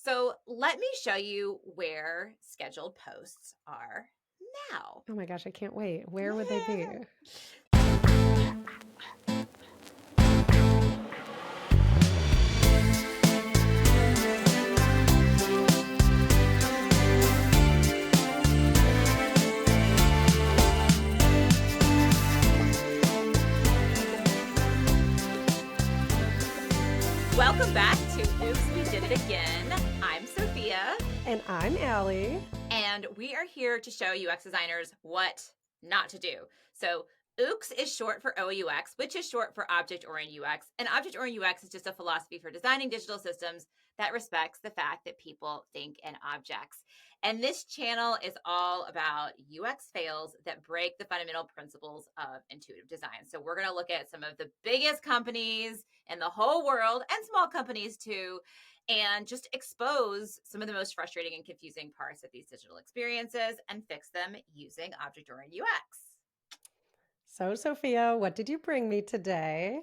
So let me show you where scheduled posts are now. Oh my gosh, I can't wait. Where would they be? Welcome back to Oops, We Did It Again. I'm Sophia. And I'm Allie. And we are here to show UX designers what not to do. So OOUX is short for OOUX, which is short for Object-Oriented UX. And Object-Oriented UX is just a philosophy for designing digital systems that respects the fact that people think in objects. And this channel is all about UX fails that break the fundamental principles of intuitive design. So we're going to look at some of the biggest companies in the whole world and small companies too, and just expose some of the most frustrating and confusing parts of these digital experiences and fix them using object-oriented UX. So, Sophia, what did you bring me today?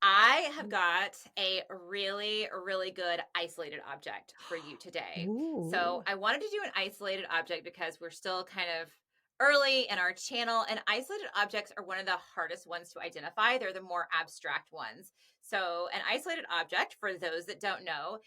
I have got a really, really good isolated object for you today. So Ooh. I wanted to do an isolated object because we're still kind of early in our channel, and isolated objects are one of the hardest ones to identify. They're the more abstract ones. So an isolated object, for those that don't know,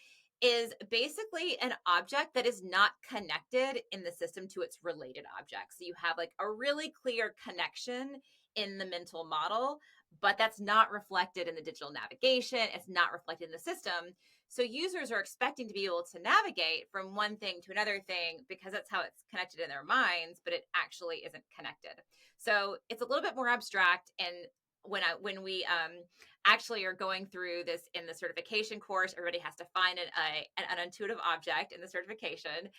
is basically an object that is not connected in the system to its related objects. So you have like a really clear connection in the mental model, but that's not reflected in the digital navigation. It's not reflected in the system. So users are expecting to be able to navigate from one thing to another thing because that's how it's connected in their minds, but it actually isn't connected. So it's a little bit more abstract. And when we actually are going through this in the certification course, everybody has to find an unintuitive object in the certification.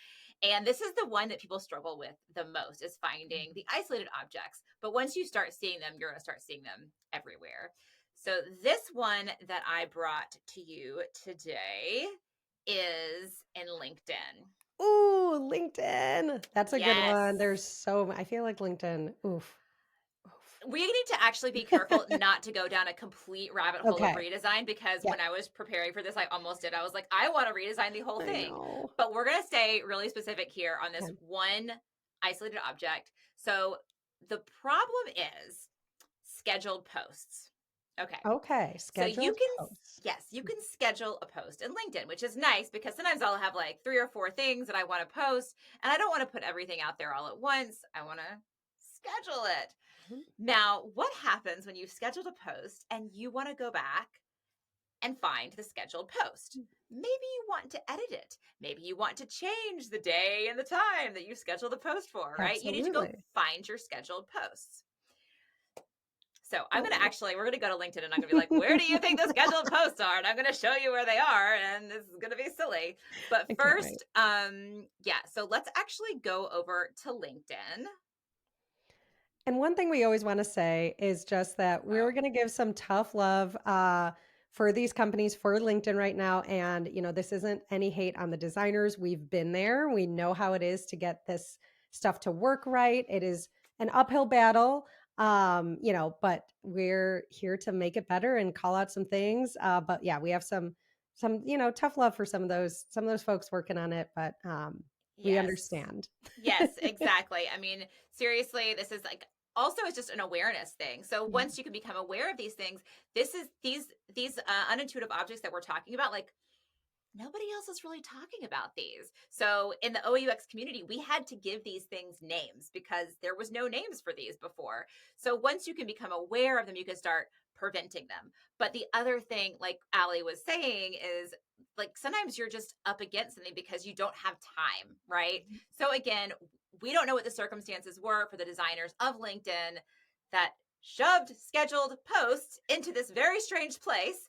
And this is the one that people struggle with the most, is finding the isolated objects. But once you start seeing them, you're going to start seeing them everywhere. So this one that I brought to you today is in LinkedIn. Ooh, LinkedIn. That's a good Yes. one. I feel like LinkedIn. Oof. We need to actually be careful not to go down a complete rabbit hole of Okay. redesign, because Yeah, when I was preparing for this, I almost did. I was like, I want to redesign the whole I thing. know. But we're going to stay really specific here on this Okay. one isolated object. So the problem is scheduled posts. Okay. Okay. So you Scheduled can, posts. yes, you can schedule a post in LinkedIn, which is nice because sometimes I'll have like 3 or 4 things that I want to post, and I don't want to put everything out there all at once. I want to schedule it. Mhm. Now, what happens when you've scheduled a post and you want to go back and find the scheduled post? Maybe you want to edit it. Maybe you want to change the day and the time that you scheduled the post for, right? You need to go Absolutely. find your scheduled posts. So Oh. we're going to go to LinkedIn and I'm going to be like, where do you think the scheduled posts are? And I'm going to show you where they are. And this is going to be silly. But I can't wait. first, yeah, so let's actually go over to LinkedIn. And one thing we always want to say is just that we're Oh, going to give some tough love for these companies, for LinkedIn right now. And, this isn't any hate on the designers. We've been there. We know how it is to get this stuff to work right. It is an uphill battle, but we're here to make it better and call out some things. But yeah, we have some tough love for some of those folks working on it, but we yes. understand. Yes, exactly. I mean, seriously, this is like, also it's just an awareness thing. So Yeah. once you can become aware of these things, these unintuitive objects that we're talking about, like nobody else is really talking about these. So in the OUX community, we had to give these things names because there was no names for these before. So once you can become aware of them, you can start preventing them. But the other thing, like Allie was saying, is like sometimes you're just up against something because you don't have time, right? So again, we don't know what the circumstances were for the designers of LinkedIn that shoved scheduled posts into this very strange place.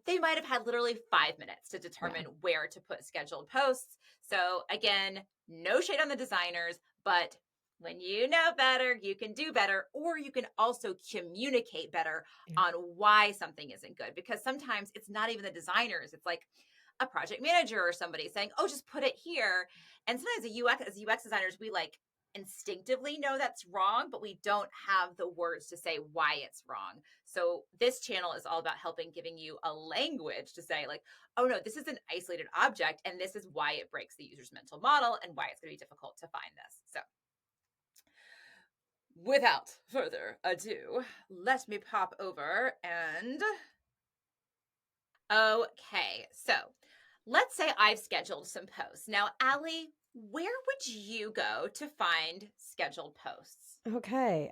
They might have had literally 5 minutes to Yeah. determine where to put scheduled posts. So again, no shade on the designers, but when you know better, you can do better, or you can also communicate better Yeah. on why something isn't good. Because sometimes it's not even the designers, it's like a project manager or somebody saying, oh, just put it here. And sometimes as UX designers, we like instinctively know that's wrong, but we don't have the words to say why it's wrong. So this channel is all about helping giving you a language to say like, oh no, this is an isolated object and this is why it breaks the user's mental model and why it's going to be difficult to find this. So without further ado, let me pop over and okay. So let's say I've scheduled some posts. Now, Allie, where would you go to find scheduled posts? Okay.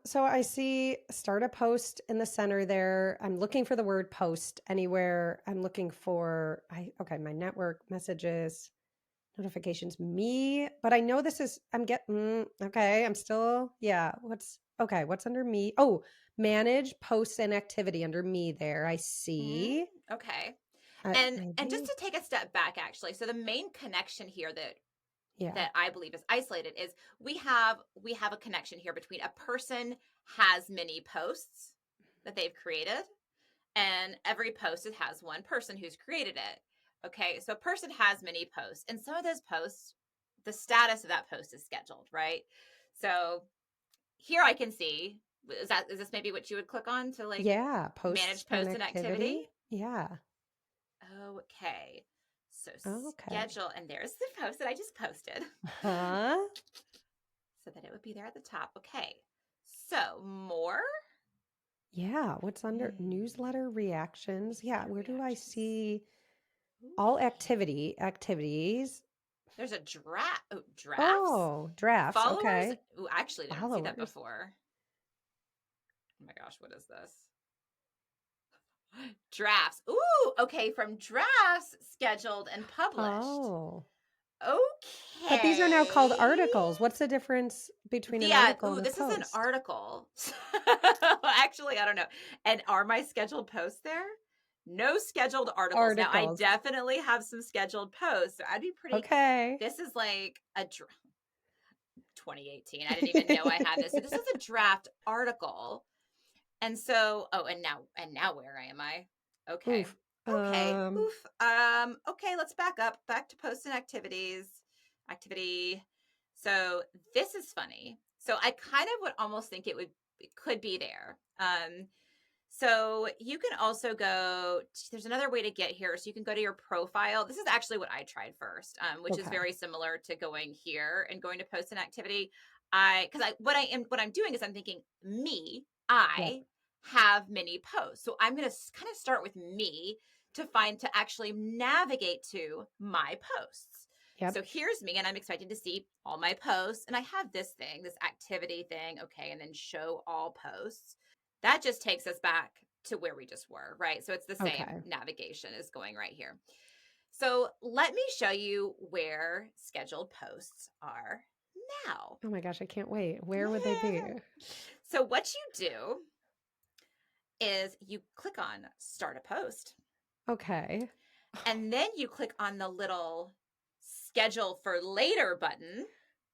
So I see start a post in the center there. I'm looking for the word post anywhere. I'm looking for okay, my network messages, notifications, me, but I know this is okay, I'm still what's under me? Oh, manage posts and activity under me there. I see. Okay. And just Maybe. to take a step back actually, so the main connection here Yeah. that I believe is isolated is we have a connection here between a person has many posts that they've created and every post it has one person who's created it. Okay, so a person has many posts and some of those posts, the status of that post is scheduled, right? So here I can see, is this maybe what you would click on to like Yeah, posts manage and posts and activity? activity. Yeah. Okay. So Okay. schedule, and there's the post that I just posted. Huh? So that it would be there at the top. Okay. So more Yeah, what's under newsletter reactions? Yeah, newsletter where do I reactions. see all Okay. activities? There's a draft. Oh, drafts. Oh, drafts. Followers. Okay. Ooh, I actually didn't see that Followers. before. Oh my gosh, what is this? Drafts. Ooh, okay. From drafts, scheduled and published. Oh. But these are now called Okay. articles. What's the difference between an Yeah. article Ooh, and a this is an post? article. Actually, I don't know. And are my scheduled posts there? No scheduled articles. Now, I Articles. definitely have some scheduled posts. So I'd be pretty. Okay. This is like a 2018. I didn't even know I had this. So this is a draft article. And so, oh, and now where am I? Okay. Oof. Okay. Oof. Okay, let's back up. Back to posts and activities. Activity. So this is funny. So I kind of would almost think it could be there. So you can also go, there's another way to get here. So you can go to your profile. This is actually what I tried first, which is Okay. very similar to going here and going to post an activity. What I'm doing is I'm thinking Yep. I have many posts. So I'm going to kind of start with me to actually navigate to my posts. Yep. So here's me, and I'm expected to see all my posts. And I have this thing, this activity thing. Okay. And then show all posts. That just takes us back to where we just were, right? So it's the same Okay. navigation is going right here. So let me show you where scheduled posts are now. Oh my gosh, I can't wait. Where would they be? So what you do is you click on start a post Okay. and then you click on the little schedule for later button.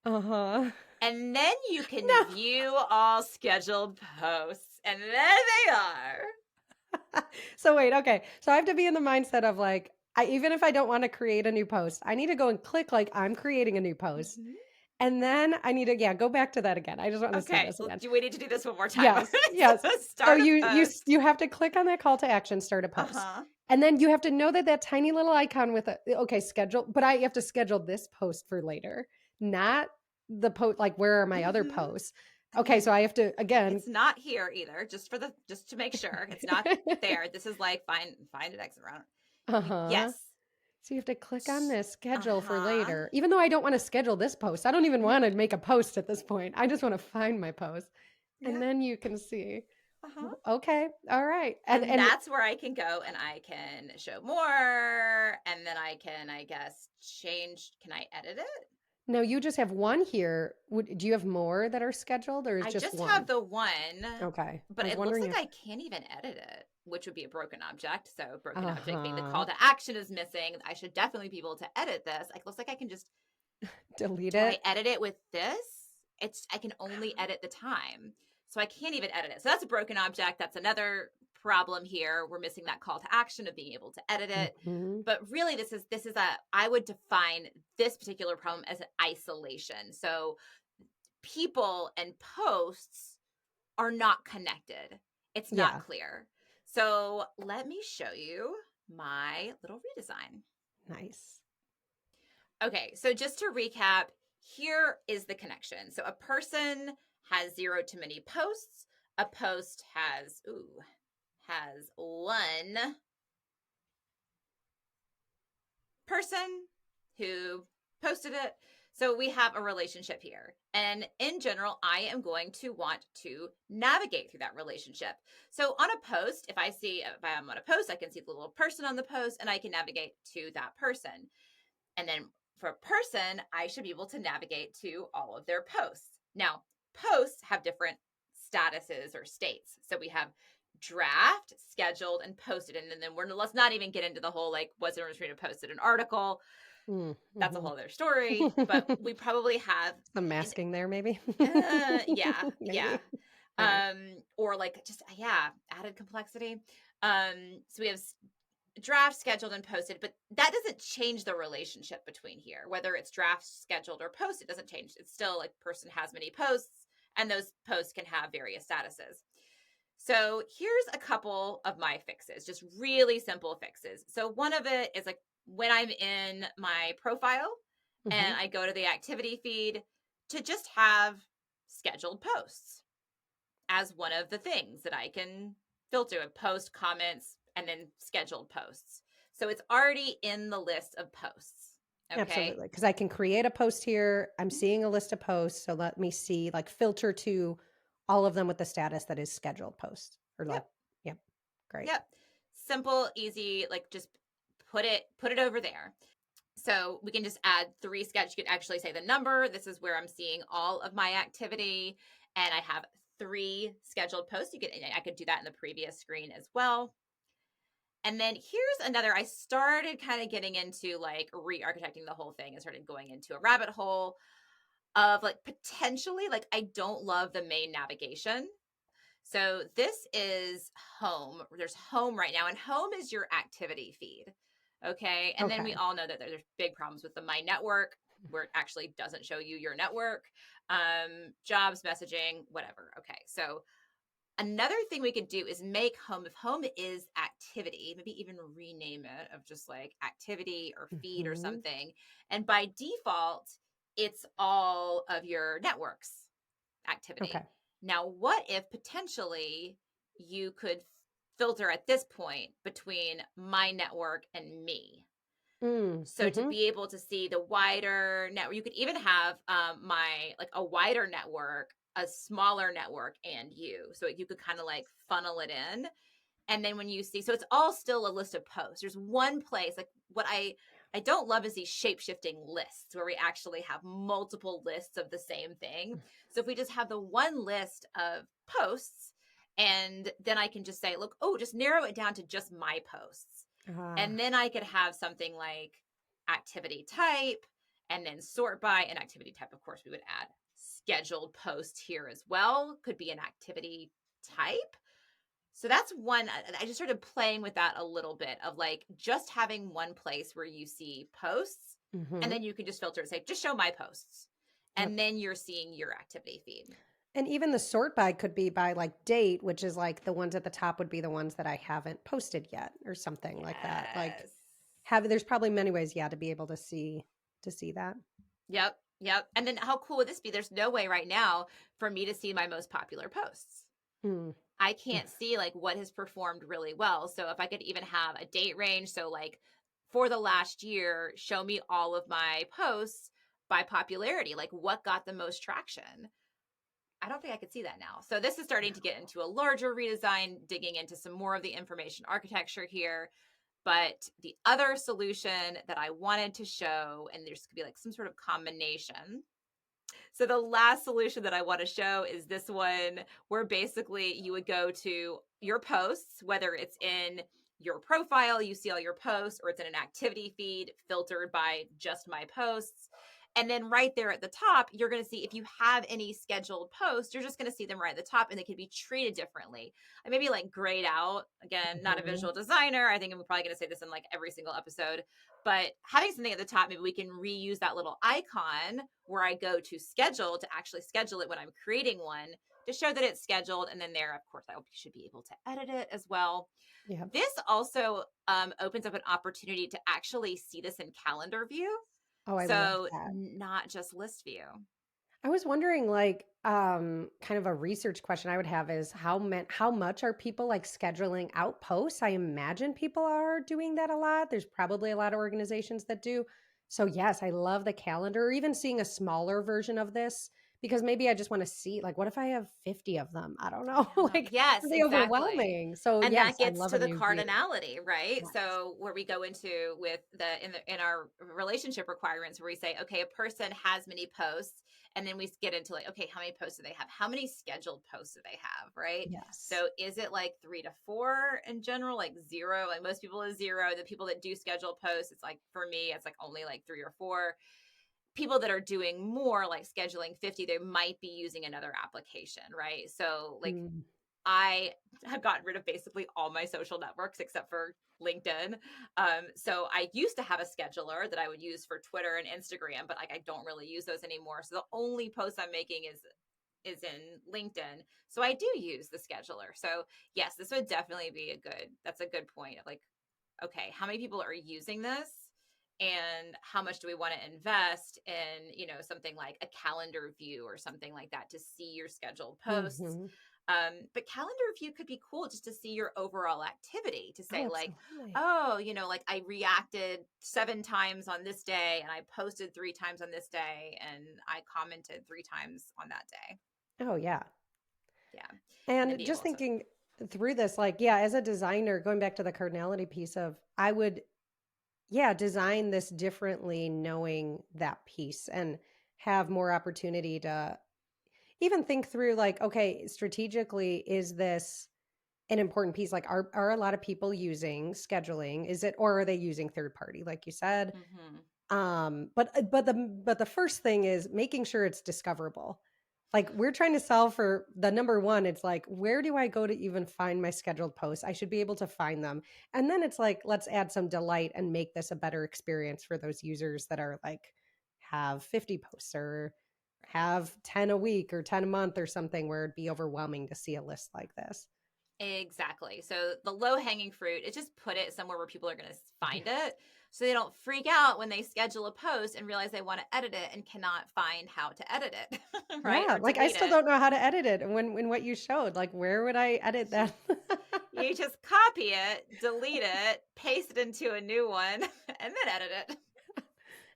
Uh-huh. And then you can No. view all scheduled posts. And there they are. So wait, okay. So I have to be in the mindset of like, even if I don't want to create a new post, I need to go and click like I'm creating a new post. Mhm. And then I need to, yeah, go back to that again. I just want to see Okay, this again. do we need to do this one more time? Yes, yes. So So start a post. you have to click on that call to action, start a post. Uh-huh. And then you have to know that that tiny little icon with a okay, schedule, but I have to schedule this post for later, not the post like where are my other Mhm. posts? And Okay, so then I have to again it's not here either, just to make sure. It's not there. This is like find an exit route. Uh-huh. Yes. So you have to click on this schedule for Uh-huh. later. Even though I don't want to schedule this post. I don't even want to make a post at this point. I just want to find my post. And Yeah. then you can see. Uh-huh. Okay. All right. And And that's where I can go and I can show more and then I can, I guess, change. Can I edit it? now you just have one here. Do you have more that are scheduled or is I just just have one? the one, Okay. I but was it looks wondering like if I can't even edit it, which would be a broken object. So, broken object being the uh-huh. call to action is missing. I should definitely be able to edit this. It looks like I can just, Delete do I it. edit it with this? I can only edit the time. So I can't even edit it. So that's a broken object. That's another problem here. We're missing that call to action of being able to edit it. Mhm. But really I would define this particular problem as an isolation. So people and posts are not connected. It's not Yeah. clear. So let me show you my little redesign. Nice. Okay, so just to recap, here is the connection. So a person has 0 to many posts. A post has one person who posted it. So we have a relationship here. And in general, I am going to want to navigate through that relationship. So on a post, if I'm on a post, I can see the little person on the post and I can navigate to that person. And then for a person, I should be able to navigate to all of their posts. Now, posts have different statuses or states. So we have draft, scheduled, and posted. And then let's not even get into the whole like, was it ready to posted an article? That's a Mm-hmm. whole other story. But we probably have, Some masking there, maybe. yeah, yeah. Maybe. Yeah. Or like just, yeah, added complexity. So we have draft, scheduled, and posted, but that doesn't change the relationship between here. Whether it's draft, scheduled, or posted doesn't change. It's still like person has many posts, and those posts can have various statuses. So here's a couple of my fixes, just really simple fixes. So one of it is like when I'm in my profile Mm-hmm. and I go to the activity feed to just have scheduled posts as one of the things that I can filter with post, comments, and then scheduled posts. So it's already in the list of posts. Okay. Absolutely. Because I can create a post here. I'm Mhm. seeing a list of posts. So let me see, like filter to all of them with the status that is scheduled post or like, Yep. yep. Great. Yep. Simple, easy, like just put it over there. So we can just add 3 sketch. You can actually say the number. This is where I'm seeing all of my activity. And I have 3 scheduled posts. I could do that in the previous screen as well. And then here's another, I started kind of getting into like re-architecting the whole thing and started going into a rabbit hole of like potentially like I don't love the main navigation. So this is home. There's home right now, and home is your activity feed. Okay. And then we Okay. all know that there's big problems with the My Network where it actually doesn't show you your network, jobs, messaging, whatever. Okay. So another thing we could do is make home, if home is activity, maybe even rename it of just like activity or feed or Mm-hmm. something. And by default, it's all of your networks Okay. activity. Now, what if potentially you could filter at this point between my network and me? So to Mm-hmm. be able to see the wider network, you could even have my like a wider network, a smaller network, and you. So you could kind of like funnel it in. And then when you see, so it's all still a list of posts. There's one place, like what I don't love is these shape-shifting lists where we actually have multiple lists of the same thing. So if we just have the one list of posts, and then I can just say, look, oh, just narrow it down to just my posts. Ah. And then I could have something like activity type and then sort by an activity type. Of course, we would add scheduled post here as well, could be an activity type. So that's one. I just started playing with that a little bit of like just having one place where you see posts and Mm-hmm. then you can just filter and say, just show my posts. Yep. And then you're seeing your activity feed. And even the sort by could be by like date, which is like the ones at the top would be the ones that I haven't posted yet or something like that. Like Yes. there's probably many ways, yeah, to be able to see that. Yep. Yep. And then how cool would this be? There's no way right now for me to see my most popular posts. Mm. I can't see like what has performed really well. So if I could even have a date range, so like for the last year, show me all of my posts by popularity, like what got the most traction. I don't think I could see that now. So this is starting to get into a larger redesign, digging into some more of the information architecture here. But the other solution that I wanted to show, and there's could be like some sort of combination. So the last solution that I want to show is this one where basically you would go to your posts, whether it's in your profile, you see all your posts, or it's in an activity feed filtered by just my posts. And then right there at the top, you're going to see if you have any scheduled posts, you're just going to see them right at the top and they can be treated differently. And maybe like grayed out. Again, not a Mhm. visual designer. I think I'm probably going to say this in like every single episode, but having something at the top, maybe we can reuse that little icon where I go to schedule to actually schedule it when I'm creating one to show that it's scheduled. And then there, of course, I should be able to edit it as well. Yeah. This also opens up an opportunity to actually see this in calendar view. Oh, I love So that. not just list view. I was wondering, like, kind of a research question I would have is how much are people like scheduling out posts? I imagine people are doing that a lot. There's probably a lot of organizations that do. So yes, I love the calendar, or even seeing a smaller version of this because maybe I just want to see, like, what if I have 50 of them? I don't I know. know. Like, Yes, are they exactly. overwhelming? So And that yes, I gets love to a the new view. cardinality, right? Yes. So where we go into with in our relationship requirements where we say, okay, a person has many posts, and then we get into like, okay, how many posts do they have? How many scheduled posts do they have, right? Yes. So is it like 3 to 4 in general, like 0? Like most people is 0. The people that do scheduled posts, it's like for me, it's like only like 3 or 4. People that are doing more like scheduling 50, they might be using another application, right? So like Mm. I have gotten rid of basically all my social networks except for LinkedIn. So I used to have a scheduler that I would use for Twitter and Instagram, but like I don't really use those anymore. So the only post I'm making is in LinkedIn. So I do use the scheduler. So yes, this would definitely be that's a good point of like, okay, how many people are using this? And how much do we want to invest in, something like a calendar view or something like that to see your scheduled posts? Hmm. But calendar view could be cool just to see your overall activity to Oh, say like, absolutely. oh, like I reacted 7 times on this day and I posted 3 times on this day and I commented 3 times on that day. Oh, yeah. Yeah. And then And be just able to, thinking through this, like, yeah, as a designer, going back to the cardinality piece of, I would, yeah, design this differently, knowing that piece and have more opportunity to even think through, like, okay, strategically, is this an important piece? Like, are a lot of people using scheduling? Is it, or are they using third party, like you said? mhm. But the first thing is making sure it's discoverable. Like, we're trying to solve for the number one, it's like, where do I go to even find my scheduled posts? I should be able to find them. And then it's like, let's add some delight and make this a better experience for those users that are like, have 50 posts or Right. have 10 a week or 10 a month or something, where it'd be overwhelming to see a list like this. Exactly. So the low hanging fruit is just put it somewhere where people are going to Yeah. find it so they don't freak out when they schedule a post and realize they want to edit it and cannot find how to edit it, right? Yeah, Or like, I delete still it. don't know how to edit it. And when what you showed, like, where would I edit that? You just copy it, delete it, paste it into a new one, and then edit it.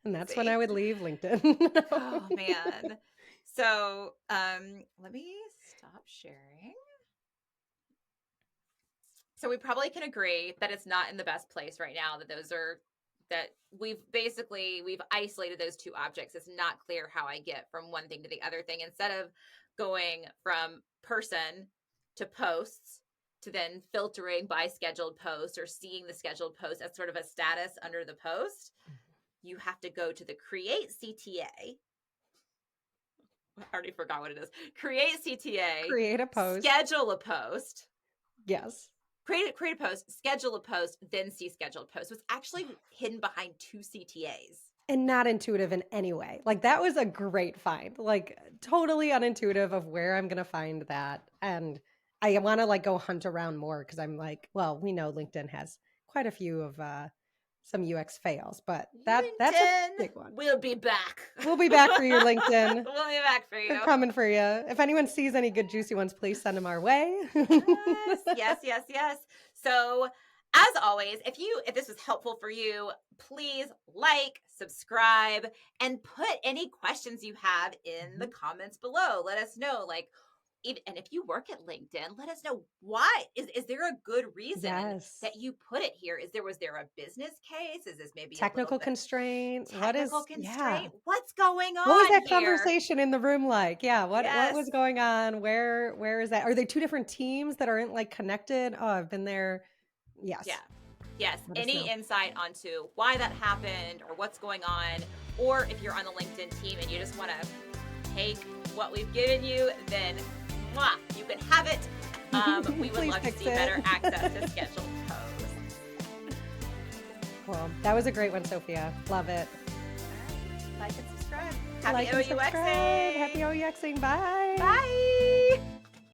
And that's when I See? would leave LinkedIn. Oh man. So let me stop sharing. So we probably can agree that it's not in the best place right now, that we've isolated those two objects. It's not clear how I get from one thing to the other thing. Instead of going from person to posts to then filtering by scheduled post or seeing the scheduled post as sort of a status under the post, you have to go to the create CTA. I already forgot what it is. Create CTA, Create a post. schedule a post, Yes. create a post, schedule a post, then see scheduled post. So it's actually hidden behind 2 CTAs. And not intuitive in any way. Like, that was a great find. Like, totally unintuitive of where I'm going to find that. And I want to like go hunt around more because I'm like, well, we know LinkedIn has quite a few of some UX fails, but that's a LinkedIn, big one. we'll be back. We'll be back for you, LinkedIn. We'll be back for They're you. coming for you. If anyone sees any good juicy ones, please send them our way. Yes, yes, yes, yes. So, as always, if this was helpful for you, please like, subscribe, and put any questions you have in the Mhm. comments below. Let us know, like, and if you work at LinkedIn, let us know why. Is there a good reason Yes. that you put it here? Was there a business case? Is this maybe a little Technical bit constraint. What technical is, yeah. constraint? What's going What was on that here? conversation in the room like? Yeah, what Yes. was going on? Where is that? Are they two different teams that aren't like connected? Oh, I've been there. Yeah. Yes. Yes. Let us Any know. insight onto why that happened or what's going on? Or if you're on the LinkedIn team and you just want to take what we've given you, then mwah, you can have it. We would Please love to fix see it. better access to scheduled posts. Cool. That was a great one, Sophia. Love it. All right. Like and subscribe. Happy Like and subscribe. OUXing. Happy OUXing. Bye. Bye.